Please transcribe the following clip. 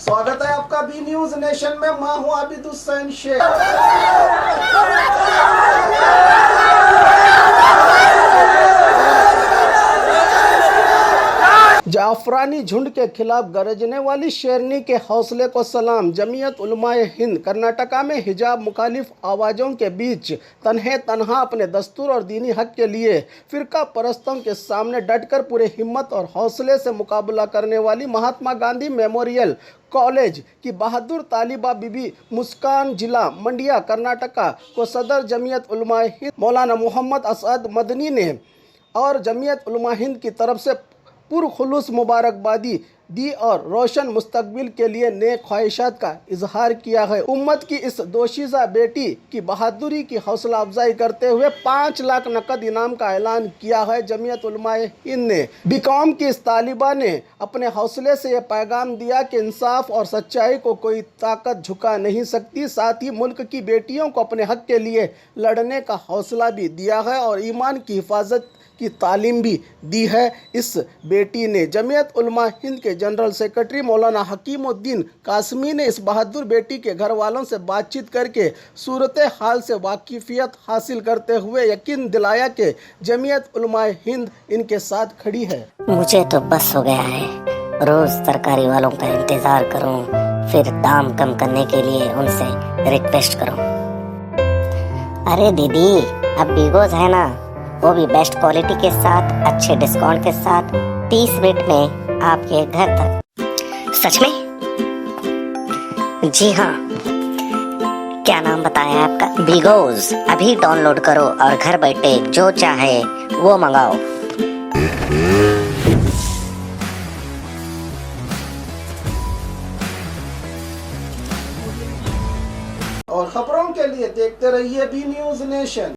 स्वागत है आपका बी न्यूज नेशन में। मैं हूं आबिद हुसैन शेख। जाफरानी झुंड के खिलाफ गरजने वाली शेरनी के हौसले को सलाम। जमीयत उलमाए हिंद कर्नाटका में हिजाब मुखालिफ आवाज़ों के बीच तन्हे तन्हा अपने दस्तूर और दीनी हक के लिए फ़िरका परस्तों के सामने डटकर पूरे हिम्मत और हौसले से मुकाबला करने वाली महात्मा गांधी मेमोरियल कॉलेज की बहादुर तालिबा बीबी मुस्कान जिला मंडिया कर्नाटका को सदर जमीयत उलमाए हिंद मौलाना मोहम्मद असद मदनी ने और जमीयत उलमा हिंद की तरफ से पुरखुलूस मुबारकबादी दी और रोशन मुस्तकबिल के लिए नेक ख्वाहिशात का इजहार किया है। उम्मत की इस दोशीज़ा बेटी की बहादुरी की हौसला अफजाई करते हुए 5 लाख नकद इनाम का ऐलान किया है। जमीयत उलमाए हिंद ने बीकॉम की इस तालिबा ने अपने हौसले से यह पैगाम दिया कि इंसाफ और सच्चाई को कोई ताकत झुका नहीं सकती। साथ ही मुल्क की बेटियों को अपने हक के लिए लड़ने का हौसला भी दिया है और ईमान की हिफाजत की तालीम भी दी है। इस बेटी ने जमीयत उलमा हिंद के जनरल सेक्रेटरी मौलाना हकीमुद्दीन कासमी ने इस बहादुर बेटी के घर वालों से बातचीत करके सूरत हाल से वाकिफियत हासिल करते हुए यकीन दिलाया कि जमीयत उलमा हिंद इनके साथ खड़ी है। मुझे तो बस हो गया है, रोज तरकारी वालों का इंतजार करूं, फिर दाम कम करने के लिए उनसे रिक्वेस्ट करूं। अरे दीदी, अब बिगोज है ना, वो भी बेस्ट क्वालिटी के साथ, अच्छे डिस्काउंट के साथ 30 मिनट में आपके घर तक। सच में? जी हाँ। क्या नाम बताया आपका? बिगोज। अभी डाउनलोड करो और घर बैठे जो चाहे वो मंगाओ। और खबरों के लिए देखते रहिए बी न्यूज नेशन।